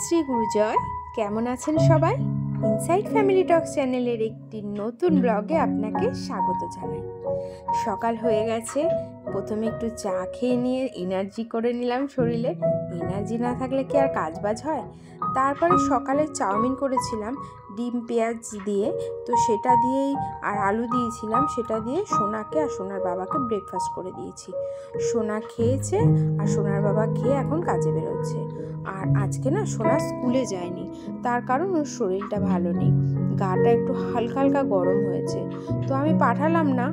শ্রী গুরুজয়, কেমন আছেন সবাই? ইনসাইড ফ্যামিলি টক চ্যানেলের একটি নতুন ব্লগে আপনাকে স্বাগত জানাই। সকাল হয়ে গেছে, প্রথমে একটু চা খেয়ে নিয়ে এনার্জি করে নিলাম শরীরে। এনার্জি না থাকলে কি আর কাজবাজ হয়? তারপরে সকালে চাউমিন করেছিলাম ডিম পেঁয়াজ দিয়ে, তো সেটা দিয়েই আর আলু দিয়েছিলাম, সেটা দিয়ে সোনাকে আর সোনার বাবাকে ব্রেকফাস্ট করে দিয়েছি। সোনা খেয়েছে আর সোনার বাবা খেয়ে এখন কাজে বেরোচ্ছে। আর আজকে না সোনা স্কুলে যায়নি, তার কারণ ওর শরীরটা ভালো নেই, গাটা একটু হালকা হালকা গরম হয়েছে, তো আমি পাঠালাম না।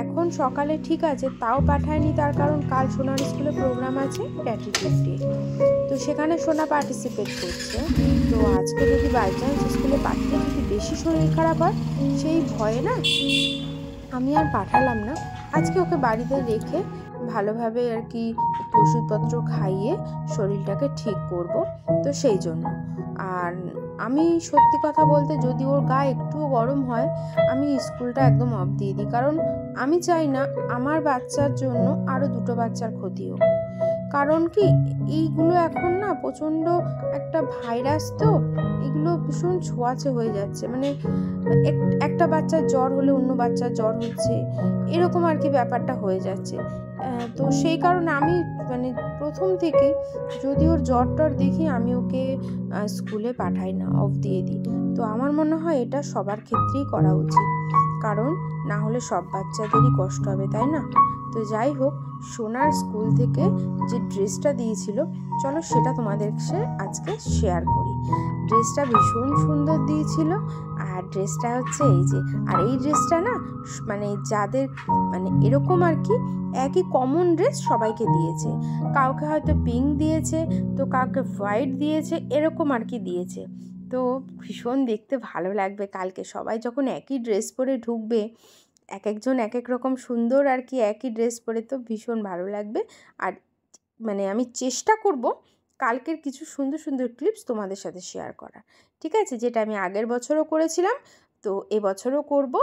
এখন সকালে ঠিক আছে, তাও পাঠায়নি, তার কারণ কাল সোনার স্কুলে প্রোগ্রাম আছে গ্র্যাটিটিউড ডে, তো সেখানে সোনা পার্টিসিপেট করছে। তো আজকে যদি বাই চান্স স্কুলে পাঠালে যদি বেশি শরীর খারাপ হয়, সেই ভয়ে না আমি আর পাঠালাম না। আজকে ওকে বাড়িতে রেখে ভালোভাবে আর কি ওষুধপত্র খাইয়ে শরীরটাকে ঠিক করব, তো সেই জন্য। আর আমি সত্যি কথা বলতে, যদি ওর গা একটুও গরম হয়, আমি স্কুলটা একদম অফ দিয়ে দিই, কারণ আমি চাই না আমার বাচ্চার জন্য আরও দুটো বাচ্চার ক্ষতি হোক। কারণ কি, এইগুলো এখন না প্রচণ্ড একটা ভাইরাস, তো এগুলো ভীষণ ছোঁয়াচে হয়ে যাচ্ছে, মানে একটা বাচ্চার জ্বর হলে অন্য বাচ্চার জ্বর হচ্ছে, এরকম আর কি ব্যাপারটা হয়ে যাচ্ছে। তো সেই কারণে আমি মানে প্রথম থেকে যদি ওর জ্বর টর দেখি, আমি ওকে স্কুলে পাঠাই না, অফ দিয়ে দিই। তো আমার মনে হয় এটা সবার ক্ষেত্রেই করা উচিত, কারণ না হলে সব বাচ্চাদেরই কষ্ট হবে, তাই না? তো যাই হোক, সোনার স্কুল থেকে যে ড্রেসটা দিয়েছিল, চলো সেটা তোমাদেরকে আজকে শেয়ার করি। ড্রেসটা ভীষণ সুন্দর দিয়েছিল, আর ড্রেসটা হচ্ছে এই যে, আর এই ড্রেসটা না মানে যাদের মানে এরকম আর কি একই কমন ড্রেস সবাইকে দিয়েছে, কাউকে হয়তো পিঙ্ক দিয়েছে, তো কাউকে হোয়াইট দিয়েছে, এরকম আর কি দিয়েছে। তো ভীষণ দেখতে ভালো লাগবে কালকে সবাই যখন একই ড্রেস পরে ঢুকবে, এক একজন এক এক রকম সুন্দর আর কি একই ড্রেস পরে, তো ভীষণ ভালো লাগবে। আর মানে আমি চেষ্টা করব কালকের কিছু সুন্দর সুন্দর ক্লিপস তোমাদের সাথে শেয়ার করার, ঠিক আছে? যেটা আমি আগের বছরও করেছিলাম, তো এবছরও করব,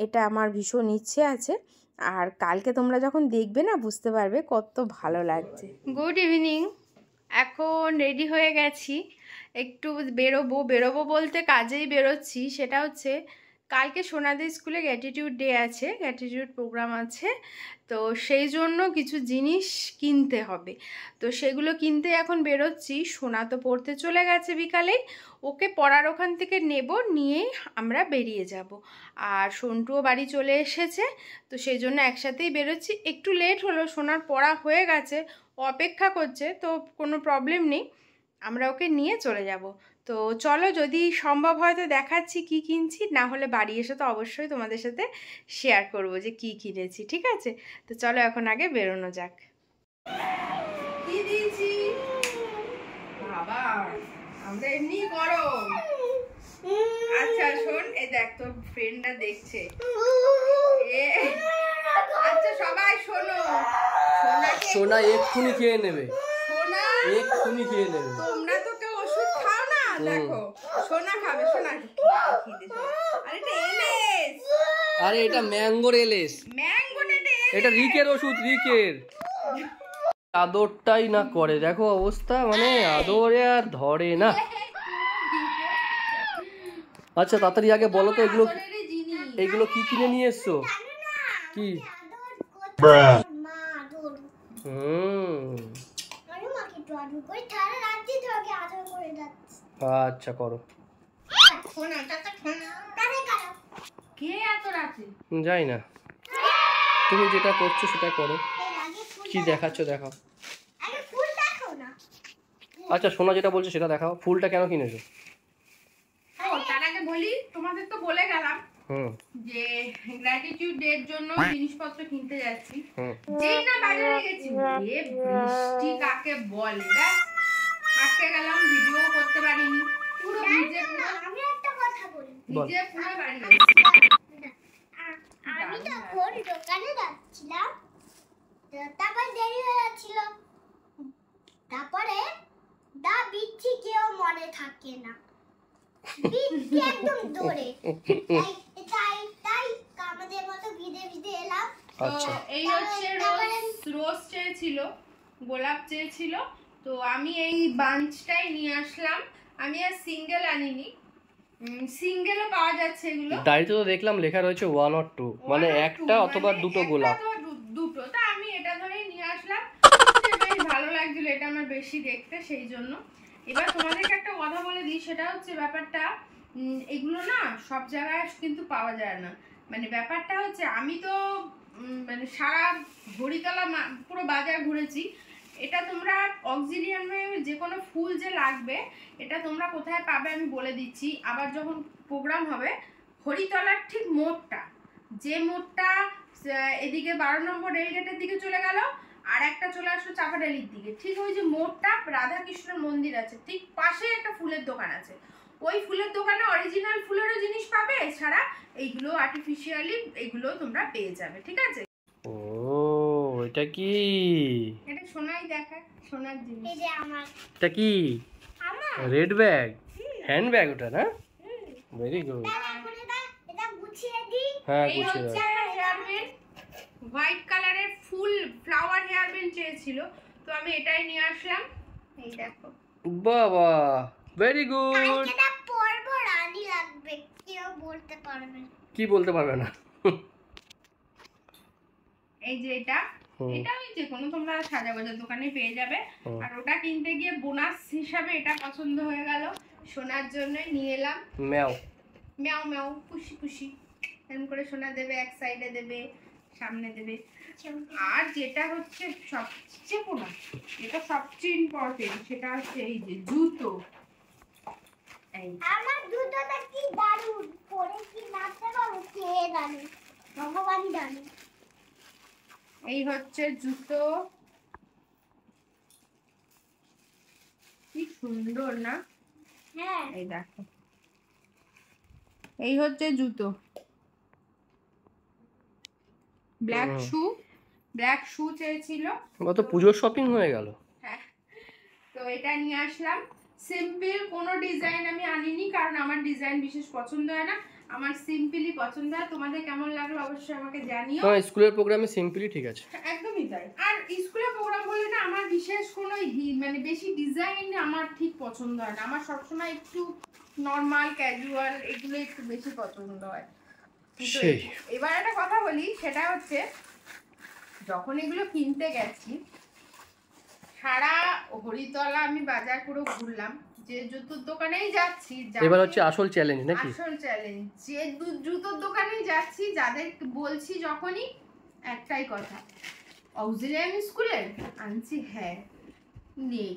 এটা আমার ভীষণ ইচ্ছে আছে। আর কালকে তোমরা যখন দেখবে না, বুঝতে পারবে কত ভালো লাগছে। গুড ইভিনিং, এখন রেডি হয়ে গেছি, একটু বেরোবো বলতে কাজেই বেরোচ্ছি। সেটা হচ্ছে কালকে সোনাদের স্কুলে গ্র্যাটিটিউড ডে আছে, গ্র্যাটিটিউড প্রোগ্রাম আছে, তো সেই জন্য কিছু জিনিস কিনতে হবে, তো সেগুলো কিনতে এখন বেরোচ্ছি। সোনা তো পড়তে চলে গেছে বিকালেই, ওকে পড়ার ওখান থেকে নেব, নিয়েই আমরা বেরিয়ে যাব। আর সন্টুও বাড়ি চলে এসেছে, তো সেই জন্য একসাথেই বেরোচ্ছি। একটু লেট হলো, সোনার পড়া হয়ে গেছে, ও অপেক্ষা করছে, তো কোনো প্রবলেম নেই, আমরা ওকে নিয়ে চলে যাব। তো চলো, যদি সম্ভব হয় তো দেখাচ্ছি কি কিনছি, না হলে বাড়ি এসে তো অবশ্যই তোমাদের সাথে শেয়ার করব যে কি কিনেছি, ঠিক আছে? তো চলো এখন আগে বেরোনো যাক। কি দিয়েছি বাবা, আমরা এমনি গরম। আচ্ছা শোন, এই দেখ তোর ফ্রেন্ডরা দেখছে। আচ্ছা সবাই শোনো, সোনা এক্ষুনি খেয়ে নেবে, সোনা এক্ষুনি খেয়ে নেবে। তোমরা তো কেউ ওষুধ খাও না, দেখো সোনা খাবে, সোনা আরে এটা এলেস, আরে এটা ম্যাঙ্গোর এলেস, এটা রিকের ওষুধ, রিকের। আদরটাই না করে, দেখো অবস্থা, মানে আদরে আর ধরে না। আচ্ছা তাড়াতাড়ি আগে বলো তো, এগুলো কি কিনে নিয়ে এসছো? কি? আচ্ছা করো, যাই না, তুমি যেটা করছো সেটা করো। কি দেখাচ্ছ দেখাও। আচ্ছা সোনা যেটা বলছো সেটা দেখাও, ফুলটা কেন কিনেছো? তার আগে বলি, তোমাদের তো বলে গেলাম যে গ্র্যাটিটিউড ডে এর জন্য জিনিসপত্র কিনতে যাচ্ছি। যেই না বাজারে গেছি, এ বৃষ্টি কাকে বলে, ব্যাস আটকে গেলাম, ভিডিও করতে পারিনি, পুরো ভিজে। আমি একটা কথা বলি, ভিজে পুরো বাড়ি গেছি। আমি তখন দোকানে যাচ্ছিলাম, তারপর দেরি হয়ে যাচ্ছিল, তারপরে দা বিচ্ছি কেউ মনে থাকে না, বিচ্ছি একদম দৌড়ে, তাই আমাদের মতো ভিজে ভিজে এলাম। আচ্ছা এই হচ্ছে রোজ চেয়েছিল, গোলাপ চেয়েছিল, তো আমি এই বাঞ্চটাই নিয়ে আসলাম, আমি আর সিঙ্গেল আনিনি, সিঙ্গেলও পাওয়া যাচ্ছে এগুলো। ডায়েরিতে তো দেখলাম লেখা রয়েছে 1 or 2, মানে একটা অথবা দুটো গোলাপ। দুটো, তা আমি এটা ধরেই নিয়ে আসলাম, বেশ ভালো লাগছিল, এটা আমার বেশি দেখতে, সেই জন্য। এবার তোমাদেরকে একটা কথা বলে দিই, সেটা হচ্ছে ব্যাপারটা, এগুলো না সব জায়গায় কিন্তু পাওয়া যায় না। মানে ব্যাপারটা হচ্ছে, আমি তো মানে সারা হরিতলা পুরো বাজার ঘুরেছি। এটা তোমরা অক্সিলিয়ামে যে কোনো ফুল যে লাগবে, এটা তোমরা কোথায় পাবে আমি বলে দিচ্ছি। আবার যখন প্রোগ্রাম হবে, হরিতলার ঠিক মোড়টা, যে মোড়টা এদিকে 12 নম্বর রেলগেটের দিকে চলে গেল, আর একটা চলে আসলো চাপাডালির দিকে, ঠিক ওই যে মোড়টা, রাধাকৃষ্ণের মন্দির আছে, ঠিক পাশে একটা ফুলের দোকান আছে। ওই ফুলের দোকানে অরিজিনাল ফুলেরও জিনিস পাবে, এছাড়া এইগুলো আর্টিফিশিয়ালি এগুলো তোমরা পেয়ে যাবে, ঠিক আছে। ও এটা কি? এটা সোনাই দেখা, সোনার জিনিস। এই যে আমার, এটা কি? আমার রেড ব্যাগ, হ্যান্ড ব্যাগ ওটা না? Very good. এটা গুছিয়ে দি। হ্যাঁ এই গুছিয়ে হচ্ছে দাও। হেয়ার ব্যান্ড, হোয়াইট কালারের ফুল ফ্লাওয়ার হেয়ার ব্যান্ড চেয়েছিল, তো আমি এটাই নিয়ে আসলাম। এই দেখো বাবা, ভেরি গুড। এটা পরবো, রানী লাগবে, কেউ বলতে পারবে কি বলতে পারবে না। এই যে এটা, এটা ওই যে কোনো তোমরা সাজাগোজার দোকানে পেয়ে যাবে। আর ওটা কিনতে গিয়ে বোনাস হিসাবে এটা পছন্দ হয়ে গেল, সোনার জন্যই নিয়ে এলাম। ম্যাও ম্যাও ম্যাও, খুশি খুশি, এরকম করে সোনা দেবে, এক সাইডে দেবে, সামনে দেবে। আর যেটা হচ্ছে সবচেয়ে পোনা, এটা সবচেয়ে ইম্পর্টেন্ট, সেটা হচ্ছে এই যে জুতো। এই আমার জুতোটা কি দারুণ, পরে কি নাচতে পারবো, কে জানে, ভগবানই জানে। এই হচ্ছে জুতো, কি সুন্দর না? হ্যাঁ, এই দেখো, এই হচ্ছে জুতো, ব্ল্যাক শু, ব্ল্যাক শু চেয়েছিল। কত পুজোর শপিং হয়ে গেল। হ্যাঁ, তো এটা নিয়ে আসলাম। সিম্পল কোনো ডিজাইন আমি আনিনি, কারণ আমার ডিজাইন বিশেষ পছন্দ হয় না, আমার সিম্পলি পছন্দ হয়। তোমাদের কেমন লাগলো অবশ্যই আমাকে জানিও। হ্যাঁ, স্কুলের প্রোগ্রামে সিম্পলি ঠিক আছে। একদমই তাই। আর স্কুলের প্রোগ্রাম বলে না আমার বিশেষ কোনো মানে বেশি ডিজাইন আমার ঠিক পছন্দ হয় না, আমার সবসময় একটু নর্মাল ক্যাজুয়াল এগুলো একটু বেশি পছন্দ হয়। সেই এবার একটা কথা বলি, সেটা হচ্ছে যখন এগুলো কিনতে গেছি, সারা হরিতলা আমি বাজার পুরো ঘুরলাম, যে জুতোর দোকানেই যাচ্ছি, এবার হচ্ছে আসল চ্যালেঞ্জ নাকি? আসল চ্যালেঞ্জ, যে জুতোর দোকানেই যাচ্ছি, যাদের বলছি যখনই, একটাই কথা, অক্সিলিয়াম স্কুলের আনছি, হ্যাঁ নেই।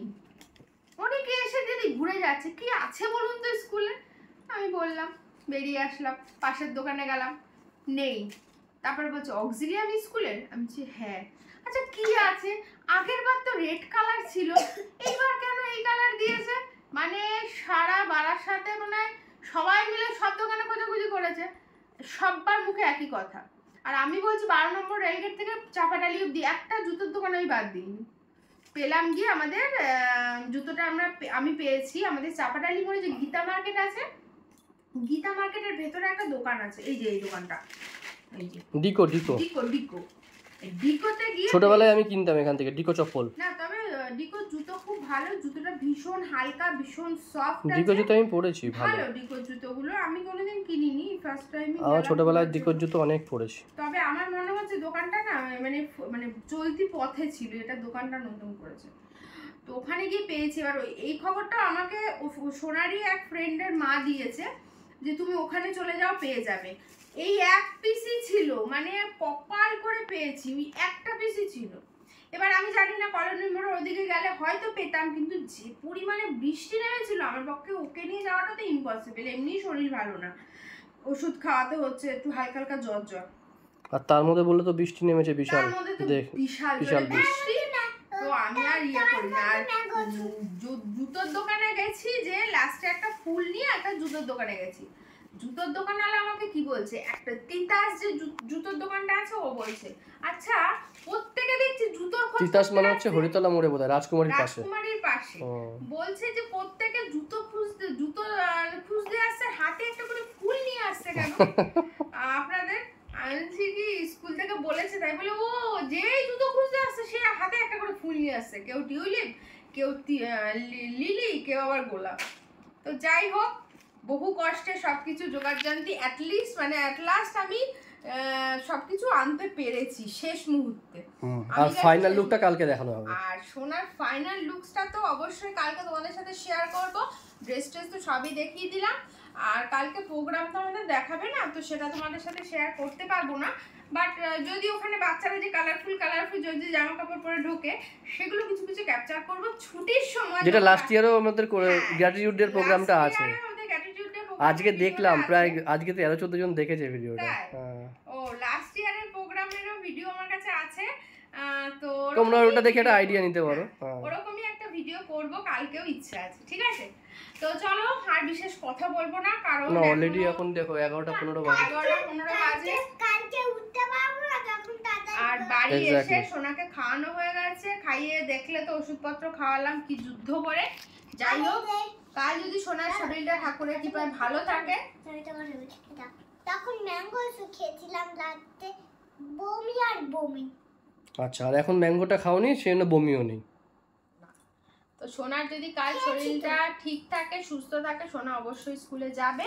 অনেকে এসে দিদি ঘুরে যাচ্ছে, কি আছে বলুন তো স্কুলে, আমি বললাম, বেরিয়ে আসলাম, পাশের দোকানে গেলাম, নেই। তারপরে বলছে অক্সিলিয়াম স্কুলের, আমি বলছি হ্যাঁ। আচ্ছা কি আছে, আগের বার তো রেড কালার ছিল, এইবার কেন এই কালার দিয়েছে? মানে সারা বারাসাতে মনে হয় সবাই মিলে সব দোকানে খোঁজাখুঁজি করেছে, সবার মুখে একই কথা। আর আমি বলছি 12 নম্বর রেলগেট থেকে চাপাডালি অব্দি একটা জুতোর দোকান আমি বাদ দিইনি, পেলাম গিয়ে আমাদের জুতোটা আমি পেয়েছি আমাদের চাপাডালি মোড়ে যে গীতা মার্কেট আছে, গীতা মার্কেটের ভেতরে একটা দোকান আছে, এই যে এই দোকানটা, এই যে ডিকো ডিকো ডিকো ডিকো, ডিকোতে গিয়ে ছোটবেলায় আমি কিনতাম এখান থেকে ডিকো চপ্পল। না, তবে ডিকো জুতো খুব ভালো, জুতোটা ভীষণ হালকা, ভীষণ সফট আছে। ডিকো জুতো আমি পরেছি, ভালো ডিকো জুতোগুলো আমি কোনোদিন কিনিনি, ফার্স্ট টাইমই। আমার ছোটবেলায় ডিকো জুতো অনেক পরেছি। তবে আমার মনে হচ্ছে দোকানটা না মানে মানে চলতি পথে ছিল, এটা দোকানটা নতুন করেছে, তো ওখানে গিয়ে পেয়েছি। এবার এই খবরটা আমাকে সোনারই এক ফ্রেন্ডের মা দিয়েছে, যে তুমি ওখানে চলে যাও, পেয়ে যাবে। এই এক পিসই ছিল, মানে কপাল করে পেয়েছি, ওই একটা পিসই ছিল। এবার আমি জানি না কলোনি মোড়ের ওদিকে গেলে হয়তো পেতাম, কিন্তু যে পরিমাণে বৃষ্টি নেমেছিল, আমার পক্ষে ওকে নিয়ে যাওয়াটা তো ইম্পসিবল, এমনি শরীর ভালো না, ওষুধ খাওয়াতে হচ্ছে, একটু হালকা হালকা জ্বর জ্বর, আর তার মধ্যে বললে তো বৃষ্টি নেমেছে বিশাল, দেখ বিশাল বৃষ্টি। তো আমি আর ইয়ে করি না, আর জুতোর দোকানে গেছি, যে লাস্টে একটা ফুল নিয়ে একটা জুতোর দোকানে গেছি, জুতোর দোকানওয়ালা আমাকে কি বলছে, একটা তিতাস যে জুতোর দোকানটা আছে, ও বলছে আচ্ছা প্রত্যেকে দেখছি জুতোর খোঁজ, তিতাস মানে হচ্ছে হরিতলা মোড়ে বোধহয়, রাজকুমারীর পাশে। রাজকুমারীর পাশে বলছে যে প্রত্যেকে জুতো খুঁজতে আসছে, হাতে একটা করে ফুল নিয়ে আসছে কেন আপনাদের? আমি কি স্কুল থেকে বলেছে তাই বলে? ও যেই জুতো খুঁজতে আসছে সে হাতে একটা করে ফুল নিয়ে আসছে, কেউ টিউলিপ, কেউ লিলি, কেউ আবার গোলাপ। তো যাই হোক, বহু কষ্টে সবকিছু জোগাড় জানতি অ্যাটলিস্ট মানে অ্যাট লাস্ট আমি সবকিছু আনতে পেরেছি শেষ মুহূর্তে। আর ফাইনাল লুকটা কালকে দেখানো হবে। আর সোনার ফাইনাল লুকসটা তো অবশ্যই কালকে তোমাদের সাথে শেয়ার করব। ড্রেস তো সবই দেখিয়ে দিলাম। আর কালকে প্রোগ্রাম তো আমাদের দেখাবে না, তো সেটা তোমাদের সাথে শেয়ার করতে পারবো না। বাট যদি ওখানে বাচ্চারা যে কালারফুল যদি জামা কাপড় পরে ঢোকে, সেগুলো কিছু কিছু ক্যাপচার করব ছুটির সময়। যেটা লাস্ট ইয়ারও আমাদের গ্র্যাটিটিউড ডে প্রোগ্রামটা আছে। আজকে দেখলাম প্রায় আজকে তো 13-14 জন দেখেছে ভিডিওটা। ও লাস্ট ইয়ারের প্রোগ্রামেরও ভিডিও আমার কাছে আছে, তো তোমরা ওটা দেখে একটা আইডিয়া নিতে পারো। ওরকমই একটা ভিডিও করব, কালকেও ইচ্ছা আছে। ঠিক আছে, তো চলো আর বিশেষ কথা বলবো না, কারণ অলরেডি এখন দেখো 11:15 বাজে। 11:15 বাজে, কালকে উঠতে পারবো না তখন দাদা। আর বাড়ি এসে সোনাকে খাওয়ানো হয়ে গেছে, খাইয়ে দেখলে তো ওষুধপত্র খাওয়ালাম কি যুদ্ধ করে। যাই হোক, কাল যদি সোনার শরীরটা ঠাকুরের কৃপায় ভালো থাকে, তখন ম্যাঙ্গো খেয়েছিলাম রাতে, বমি আর বমি। আচ্ছা, আর এখন ম্যাঙ্গোটা খাওনি, সেজন্য বমিও নেই। তো সোনার যদি কাল শরীরটা ঠিক থাকে, সুস্থ থাকে, সোনা অবশ্যই স্কুলে যাবে।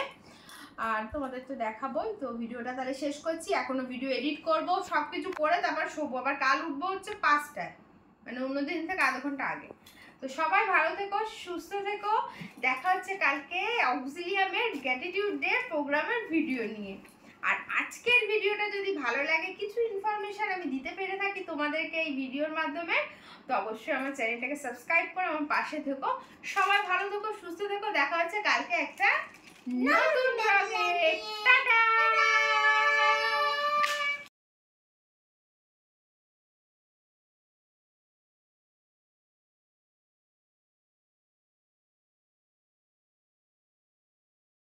আর তোমাদের তো দেখাবোই। তো ভিডিওটা তাহলে শেষ করছি, এখনো ভিডিও এডিট করব, সবকিছু করে তারপর শোবো। আবার কাল উঠবো হচ্ছে 5টায়, মানে অন্যদিন থেকে আধা ঘন্টা আগে। তো সবাই ভালো থেকো, সুস্থ থেকো। দেখা হচ্ছে কালকে অক্সিলিয়ামের গ্র্যাটিটিউড ডে প্রোগ্রামের ভিডিও নিয়ে। আর আজকের ভিডিওটা যদি ভালো লাগে, কিছু ইনফরমেশন আমি দিতে পেরে থাকি তোমাদেরকে এই ভিডিওর মাধ্যমে, তো অবশ্যই আমার চ্যানেলটাকে সাবস্ক্রাইব করে আমার পাশে থেকো। সবাই ভালো থেকো, সুস্থ থেকো। দেখা হচ্ছে কালকে একটা নতুন ব্লগে। টাটা।